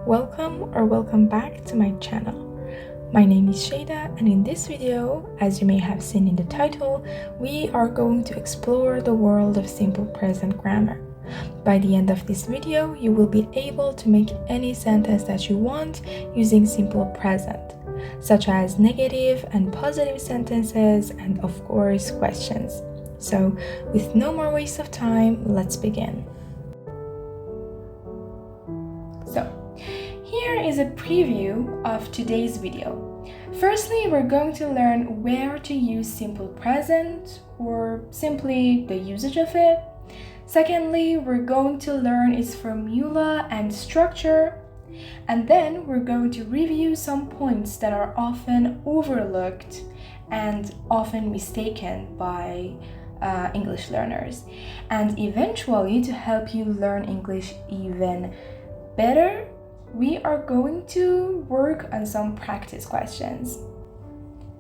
Welcome back to my channel. My name is Shada, and in this video, as you may have seen in the title, we are going to explore the world of simple present grammar. By the end of this video, you will be able to make any sentence that you want using simple present, such as negative and positive sentences and of course questions. So, with no more waste of time, let's begin. Here is a preview of today's video. Firstly, we're going to learn where to use simple present or simply the usage of it. Secondly, we're going to learn its formula and structure. And then we're going to review some points that are often overlooked and often mistaken by English learners. And eventually, to help you learn English even better, we are going to work on some practice questions.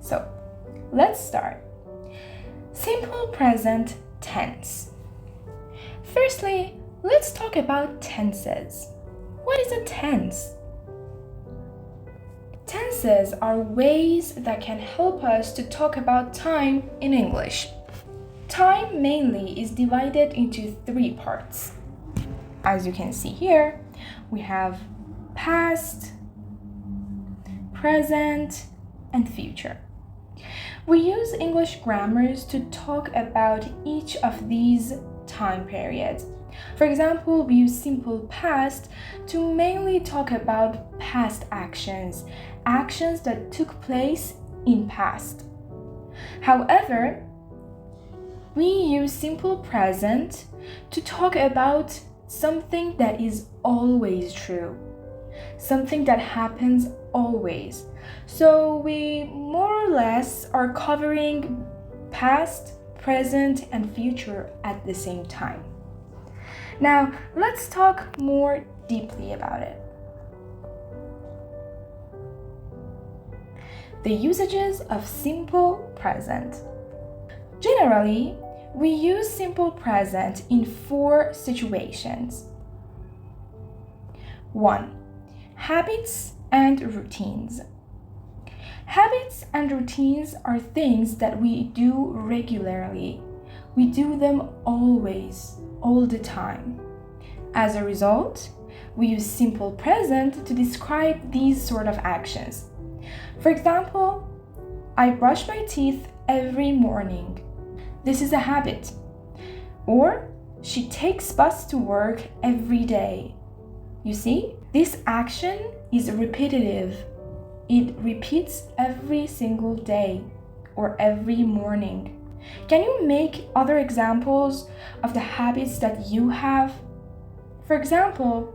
So, let's start. Simple present tense. Firstly, let's talk about tenses. What is a tense? Tenses are ways that can help us to talk about time in English. Time mainly is divided into three parts. As you can see here, we have past, present, and future. We use English grammars to talk about each of these time periods. For example, we use simple past to mainly talk about past actions that took place in past. However, we use simple present to talk about something that is always true. Something that happens always. So we more or less are covering past, present, and future at the same time. Now, let's talk more deeply about it. The usages of simple present. Generally, we use simple present in four situations. 1. Habits and routines. Habits and routines are things that we do regularly. We do them always, all the time. As a result, we use simple present to describe these sort of actions. For example, I brush my teeth every morning. This is a habit. Or, she takes bus to work every day. You see, this action is repetitive. It repeats every single day or every morning. Can you make other examples of the habits that you have? For example,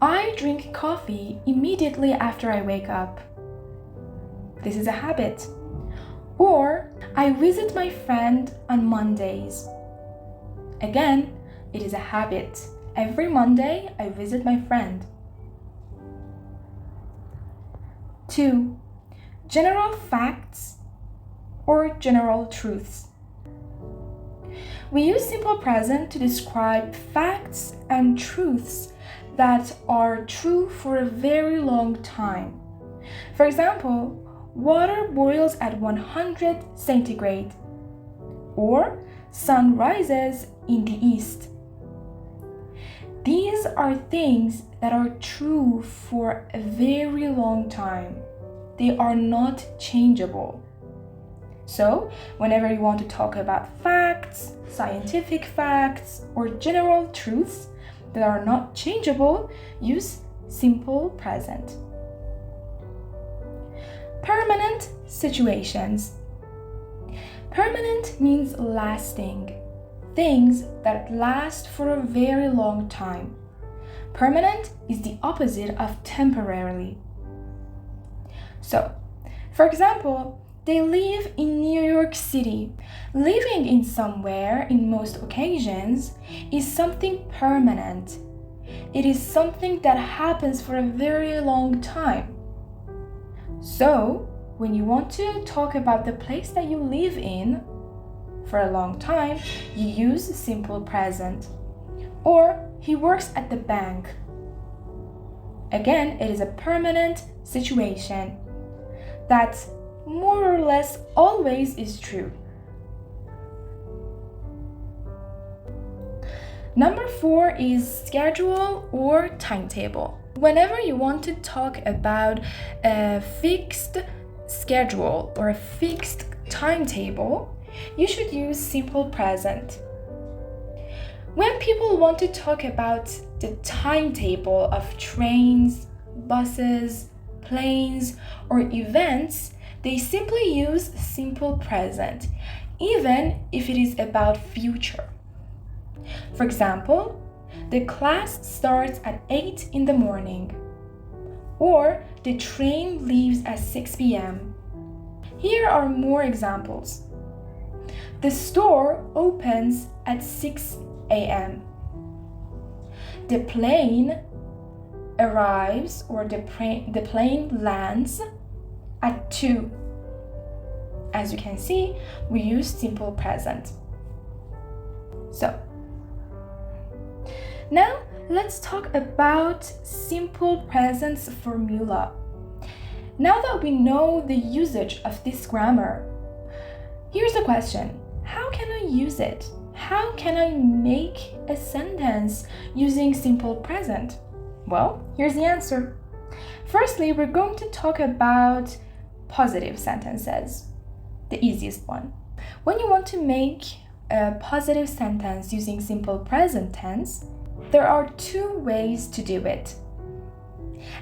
I drink coffee immediately after I wake up. This is a habit. Or, I visit my friend on Mondays. Again, it is a habit. Every Monday, I visit my friend. 2. General facts or general truths. We use simple present to describe facts and truths that are true for a very long time. For example, water boils at 100 centigrade, or sun rises in the east. These are things that are true for a very long time. They are not changeable. So, whenever you want to talk about facts, scientific facts, or general truths that are not changeable, use simple present. Permanent situations. Permanent means lasting. Things that last for a very long time. Permanent is the opposite of temporarily. So, for example, they live in New York City. Living in somewhere in most occasions is something permanent. It is something that happens for a very long time. So, when you want to talk about the place that you live in for a long time, you use simple present. Or, he works at the bank. Again, it is a permanent situation that more or less always is true. Number 4 is schedule or timetable. Whenever you want to talk about a fixed schedule or a fixed timetable, you should use simple present. When people want to talk about the timetable of trains, buses, planes, or events, they simply use simple present, even if it is about future. For example, the class starts at 8 in the morning, or the train leaves at 6 p.m. Here are more examples. The store opens at 6 a.m. The plane arrives, or the plane lands at 2. As you can see, we use simple present. So, now let's talk about simple present's formula. Now that we know the usage of this grammar, here's the question: how can I use it? How can I make a sentence using simple present? Well, here's the answer. Firstly, we're going to talk about positive sentences, the easiest one. When you want to make a positive sentence using simple present tense, there are 2 ways to do it.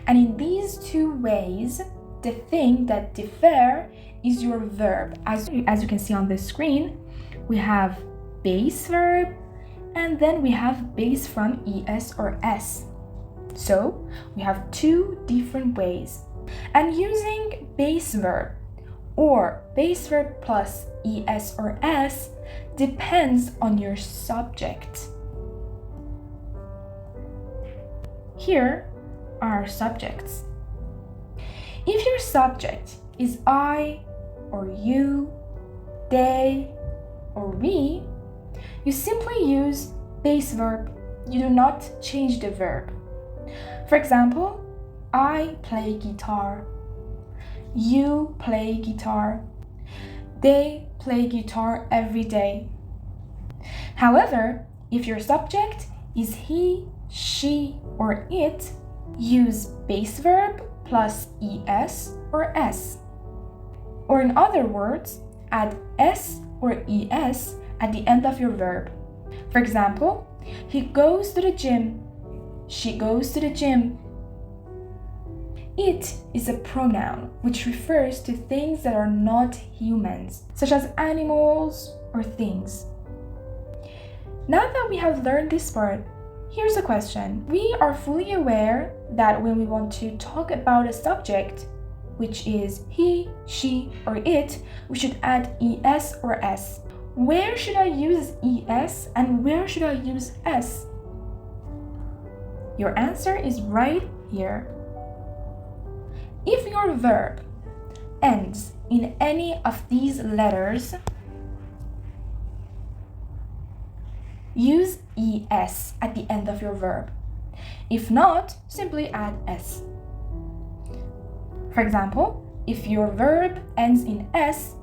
And in these 2 ways, the thing that differ is your verb. As you can see on the screen, we have base verb, and then we have base from es or s. So we have 2 different ways. And using base verb or base verb plus es or s depends on your subject. Here are our subjects. If your subject is I or you, they or we, you simply use base verb. You do not change the verb. For example, I play guitar. You play guitar. They play guitar every day. However, if your subject is he, she, or it, use base verb plus es or s. Or in other words, add s or es at the end of your verb. For example, he goes to the gym. She goes to the gym. It is a pronoun which refers to things that are not humans, such as animals or things. Now that we have learned this part, here's a question. We are fully aware that when we want to talk about a subject, which is he, she, or it, we should add es or s. Where should I use es and where should I use s? Your answer is right here. If your verb ends in any of these letters, use es at the end of your verb. If not, simply add s. For example, if your verb ends in s,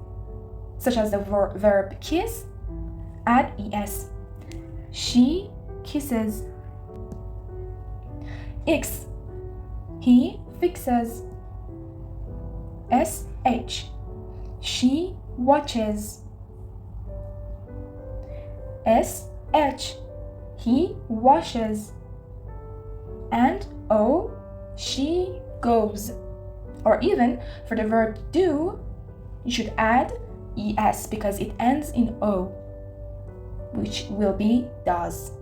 such as the verb kiss, add es. She kisses. X, he fixes. sh, she watches. sh, he washes. And o, she goes. Or even for the verb do, you should add es because it ends in o, which will be does.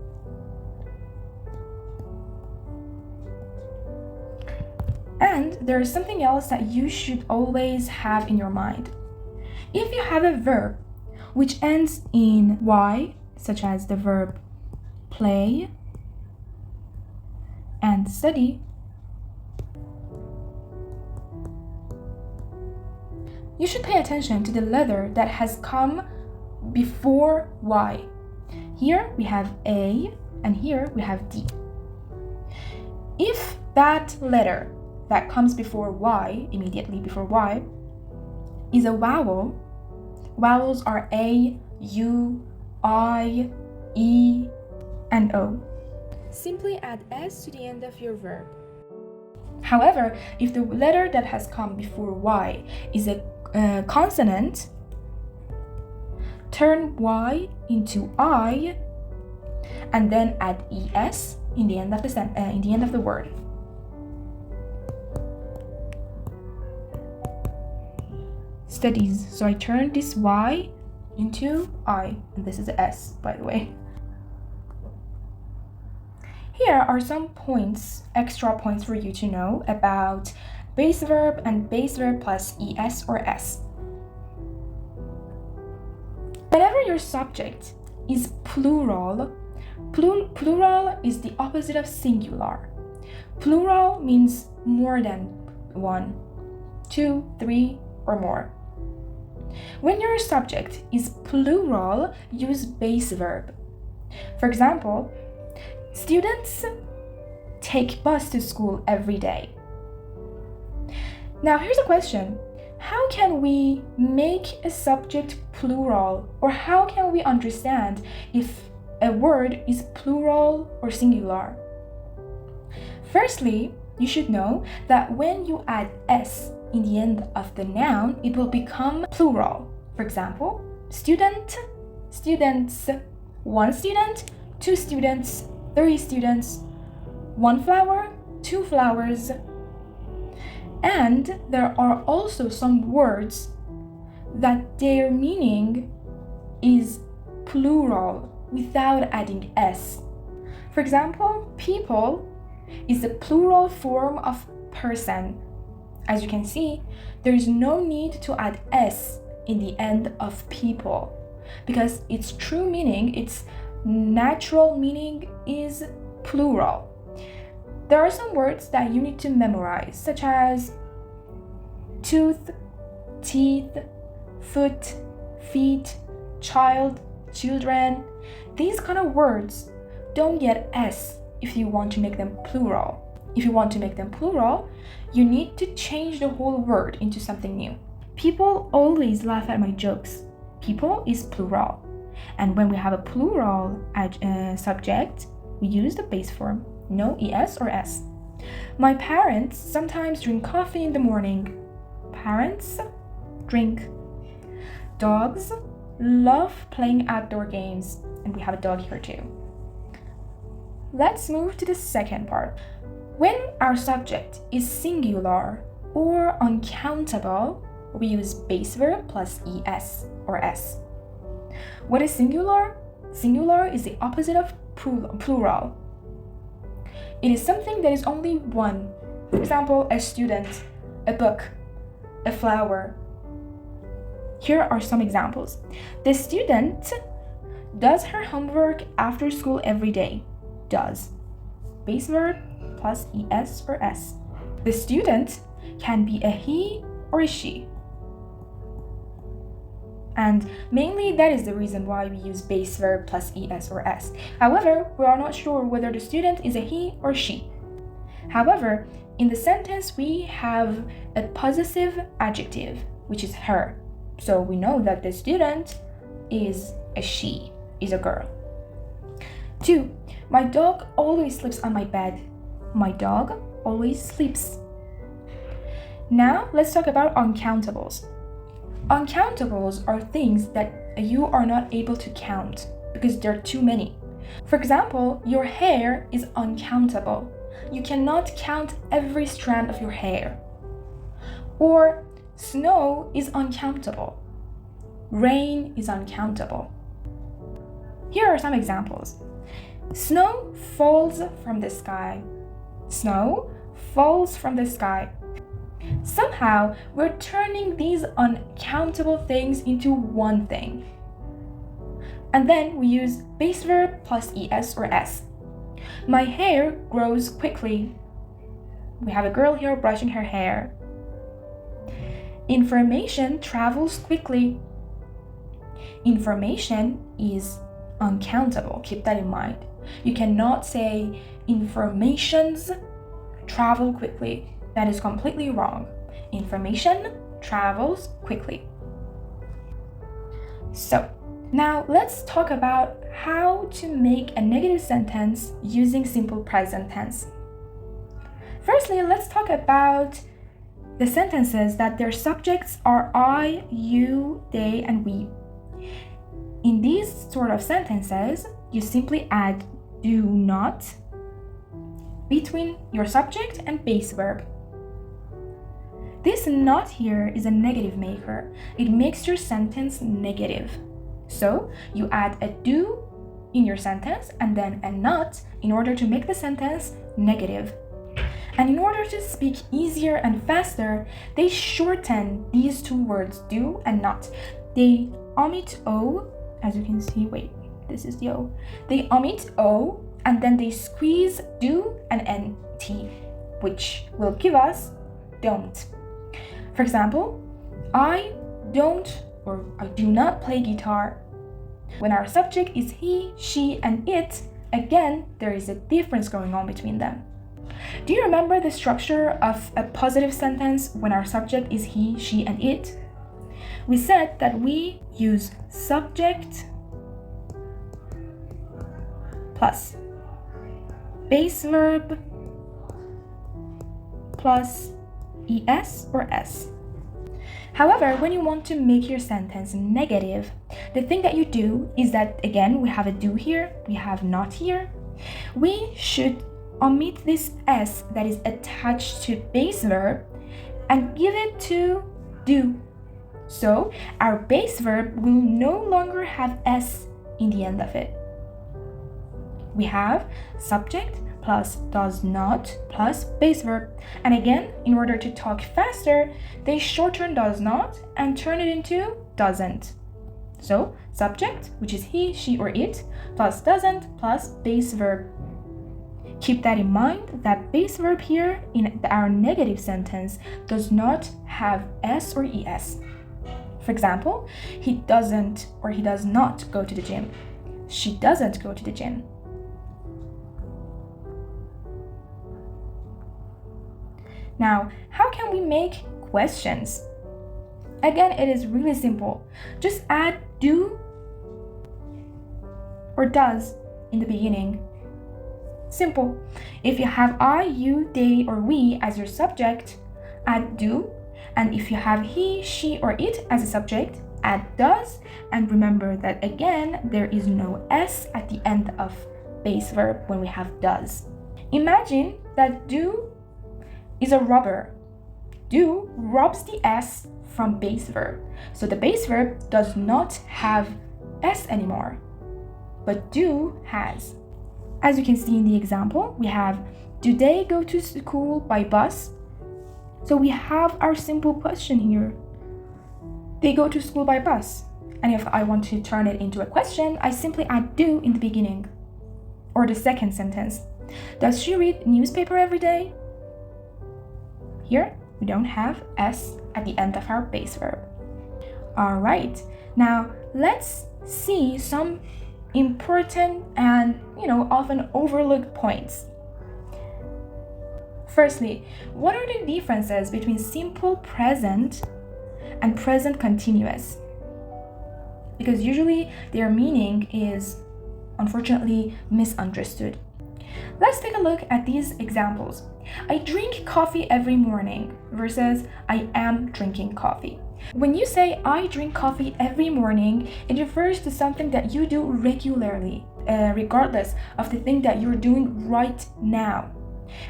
And there is something else that you should always have in your mind. If you have a verb which ends in y, such as the verb play and study, you should pay attention to the letter that has come before y. Here we have A and here we have D. If That letter that comes before Y, immediately before Y, is a vowel. Vowels are A, U, I, E, and O. Simply add S to the end of your verb. However, if the letter that has come before Y is a consonant, turn Y into I and then add ES in the end of the word. Studies. So I turned this Y into I, and this is a S, by the way. Here are some points, extra points for you to know about base verb and base verb plus ES or S. Whenever your subject is plural, plural is the opposite of singular. Plural means more than one, two, three, or more. When your subject is plural, use base verb. For example, students take bus to school every day. Now here's a question. How can we make a subject plural, or how can we understand if a word is plural or singular? Firstly, you should know that when you add S in the end of the noun, it will become plural. For example, student, students, one student, two students, three students, one flower, two flowers. And there are also some words that their meaning is plural without adding S. For example, people is the plural form of person. As you can see, there is no need to add S in the end of people because its true meaning, its natural meaning is plural. There are some words that you need to memorize, such as tooth, teeth, foot, feet, child, children. These kind of words don't get S if you want to make them plural. If you want to make them plural, you need to change the whole word into something new. People always laugh at my jokes. People is plural. And when we have a plural subject, we use the base form, no ES or S. My parents sometimes drink coffee in the morning. Parents drink. Dogs love playing outdoor games, and we have a dog here too. Let's move to the second part. When our subject is singular or uncountable, we use base verb plus ES or S. What is singular? Singular is the opposite of plural. It is something that is only one. For example, a student, a book, a flower. Here are some examples. The student does her homework after school every day. Does. Base verb plus ES or S. The student can be a he or a she. And mainly that is the reason why we use base verb plus ES or S. However, we are not sure whether the student is a he or she. However, in the sentence we have a possessive adjective, which is her. So we know that the student is a she, is a girl. 2. My dog always sleeps on my bed. My dog always sleeps. Now let's talk about uncountables. Uncountables are things that you are not able to count because there are too many. For example, your hair is uncountable. You cannot count every strand of your hair. Or snow is uncountable. Rain is uncountable. Here are some examples. Snow falls from the sky. Snow falls from the sky. Somehow, we're turning these uncountable things into one thing. And then we use base verb plus ES or S. My hair grows quickly. We have a girl here brushing her hair. Information travels quickly. Information is uncountable. Keep that in mind. You cannot say informations travel quickly. That is completely wrong. Information travels quickly. So, now let's talk about how to make a negative sentence using simple present tense. Firstly, let's talk about the sentences that their subjects are I, you, they, and we. In these sort of sentences, you simply add do not between your subject and base verb. This not here is a negative maker. It makes your sentence negative. So you add a do in your sentence and then a not in order to make the sentence negative. And in order to speak easier and faster, they shorten these two words, do and not. They omit O, as you can see, this is the O. They omit O and then they squeeze do and NT, which will give us don't. For example, I don't or I do not play guitar. When our subject is he, she, and it, again, there is a difference going on between them. Do you remember the structure of a positive sentence when our subject is he, she, and it? We said that we use subject plus base verb plus es or s. However, when you want to make your sentence negative, the thing that you do is that, again, we have a do here, we have not here. We should omit this s that is attached to base verb and give it to do. So our base verb will no longer have s in the end of it. We have subject plus does not plus base verb. And again, in order to talk faster, they shorten does not and turn it into doesn't. So subject, which is he, she, or it, plus doesn't plus base verb. Keep that in mind that base verb here in our negative sentence does not have s or es. For example, he doesn't or he does not go to the gym. She doesn't go to the gym. Now, how can we make questions? Again, it is really simple. Just add do or does in the beginning. Simple. If you have I, you, they, or we as your subject, add do. And if you have he, she, or it as a subject, add does. And remember that again, there is no s at the end of base verb when we have does. Imagine that do is a rubber. Do rubs the s from base verb. So the base verb does not have s anymore, but do has. As you can see in the example, we have do they go to school by bus? So we have our simple question here. They go to school by bus. And if I want to turn it into a question, I simply add do in the beginning. Or the second sentence. Does she read newspaper every day? Here, we don't have s at the end of our base verb. All right, now let's see some important and, often overlooked points. Firstly, what are the differences between simple present and present continuous? Because usually their meaning is unfortunately misunderstood. Let's take a look at these examples. I drink coffee every morning versus I am drinking coffee. When you say I drink coffee every morning, it refers to something that you do regularly, regardless of the thing that you're doing right now.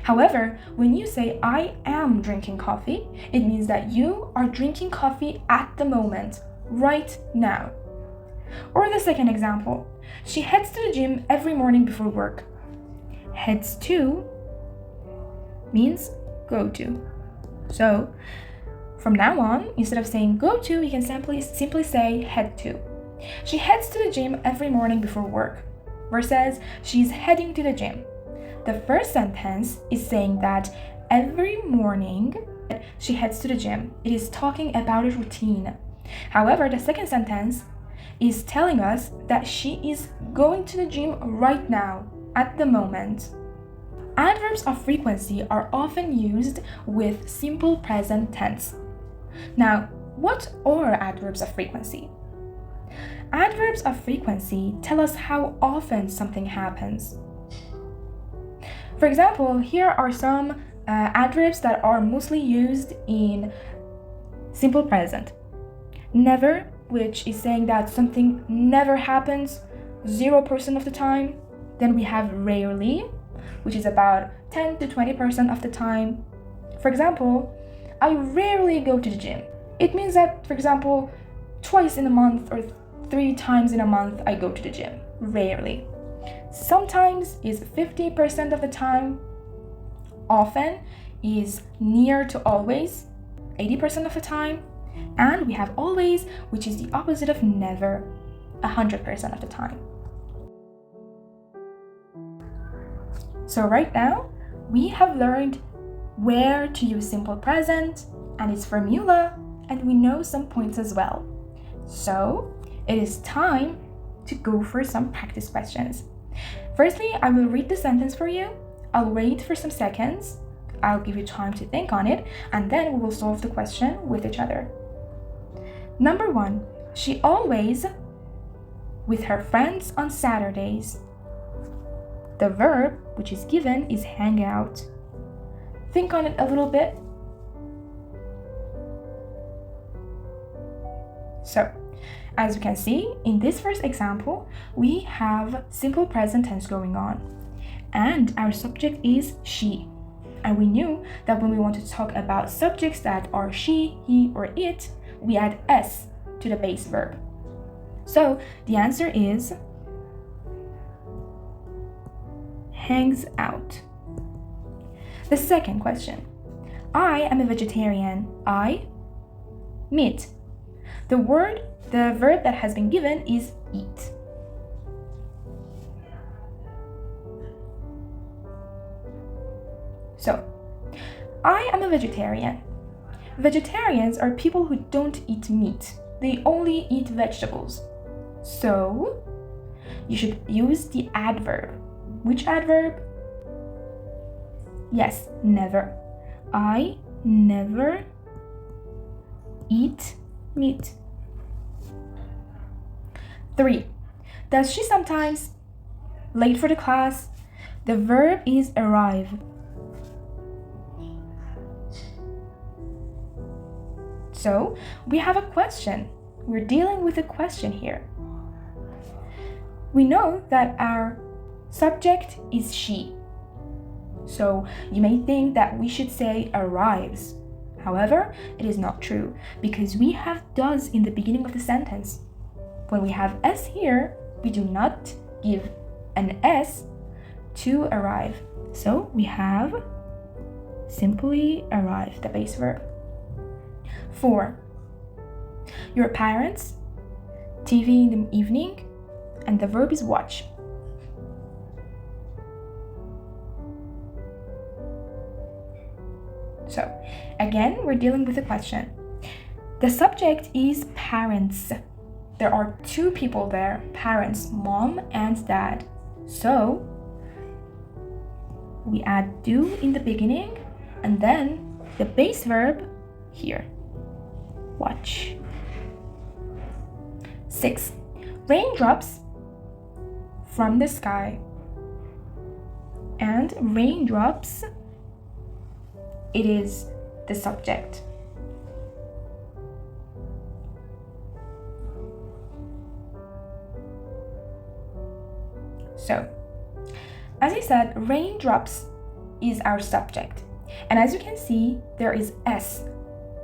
However, when you say I am drinking coffee, it means that you are drinking coffee at the moment, right now. Or the second example, she heads to the gym every morning before work. Heads to means go to. So from now on, instead of saying go to, we can simply say head to. She heads to the gym every morning before work versus she's heading to the gym. The first sentence is saying that every morning she heads to the gym. It is talking about a routine. However, the second sentence is telling us that she is going to the gym right now, at the moment. Adverbs of frequency are often used with simple present tense. Now, what are adverbs of frequency? Adverbs of frequency tell us how often something happens. For example, here are some adverbs that are mostly used in simple present. Never, which is saying that something never happens 0% of the time. Then we have rarely, which is about 10 to 20% of the time. For example, I rarely go to the gym. It means that, for example, twice in a month or 3 times in a month I go to the gym. Rarely. Sometimes is 50% of the time. Often is near to always, 80% of the time. And we have always, which is the opposite of never, 100% of the time. So right now, we have learned where to use simple present and its formula, and we know some points as well. So it is time to go for some practice questions. Firstly, I will read the sentence for you. I'll wait for some seconds. I'll give you time to think on it, and then we will solve the question with each other. Number 1, she always with her friends on Saturdays. The verb, which is given, is hang out. Think on it a little bit. So, as you can see, in this first example, we have simple present tense going on. And our subject is she. And we knew that when we want to talk about subjects that are she, he, or it, we add s to the base verb. So the answer is hangs out. The second question. I am a vegetarian. I meat. The verb that has been given is eat. So, I am a vegetarian. Vegetarians are people who don't eat meat. They only eat vegetables. So, you should use the adverb. Which adverb? Yes, never. I never eat meat. 3. Does she sometimes late for the class? The verb is arrive. So, we have a question. We're dealing with a question here. We know that our subject is she. So, you may think that we should say arrives. However, it is not true because we have does in the beginning of the sentence. When we have s here, we do not give an s to arrive. So, we have simply arrive, the base verb. 4. Your parents, TV in the evening, and the verb is watch. So, again, we're dealing with a question. The subject is parents. There are 2 people there, parents, mom and dad. So, we add do in the beginning, and then the base verb here. Watch. 6. Raindrops from the sky. And raindrops, it is the subject. So, as I said, raindrops is our subject. And as you can see, there is s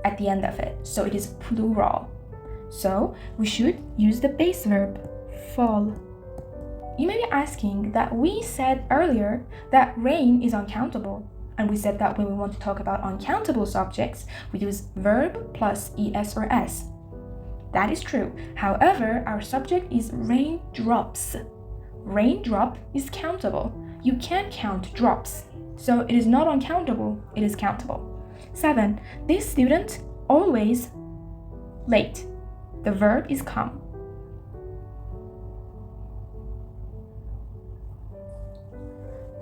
at the end of it, so it is plural. So we should use the base verb, fall. You may be asking that we said earlier that rain is uncountable, and we said that when we want to talk about uncountable subjects, we use verb plus es or s. That is true. However, our subject is raindrops. Raindrop is countable. You can't count drops. So it is not uncountable, it is countable. 7. This student always late. The verb is come.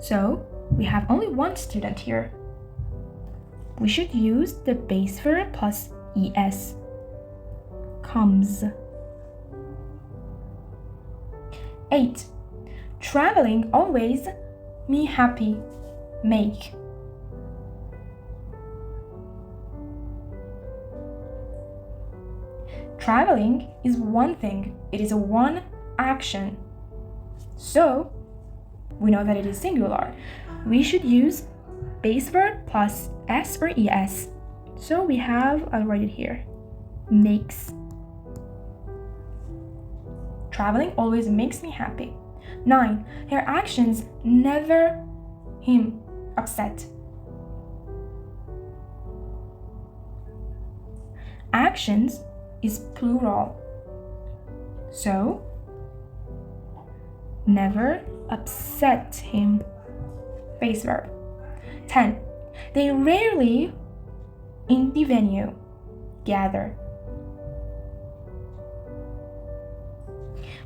So we have only one student here. We should use the base verb plus es. Comes. 8. Traveling always me happy. Make. Traveling is one thing. It is a one action. So, we know that it is singular. We should use base verb plus s or es. So we have, I'll write it here, makes. Traveling always makes me happy. 9. Her actions never him upset. Actions is plural. So, never upset him. Base verb. 10. They rarely in the venue gather.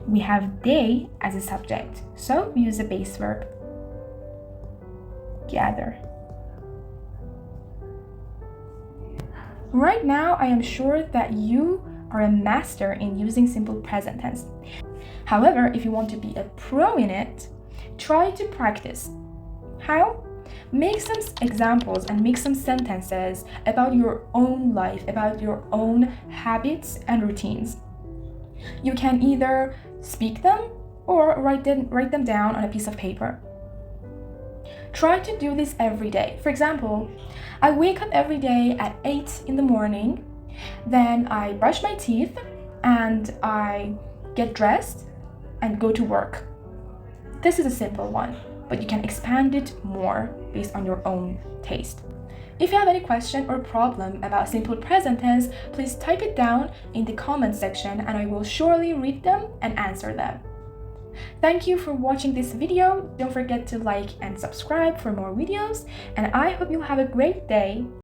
We have they as a subject, so we use a base verb. Gather. Right now, I am sure that you are a master in using simple present tense. However, if you want to be a pro in it, try to practice. How? Make some examples and make some sentences about your own life, about your own habits and routines. You can either speak them or write them down on a piece of paper. Try to do this every day. For example, I wake up every day at 8 in the morning, then I brush my teeth and I get dressed and go to work. This is a simple one, but you can expand it more based on your own taste. If you have any question or problem about simple present tense, please type it down in the comment section and I will surely read them and answer them. Thank you for watching this video. Don't forget to like and subscribe for more videos, and I hope you'll have a great day.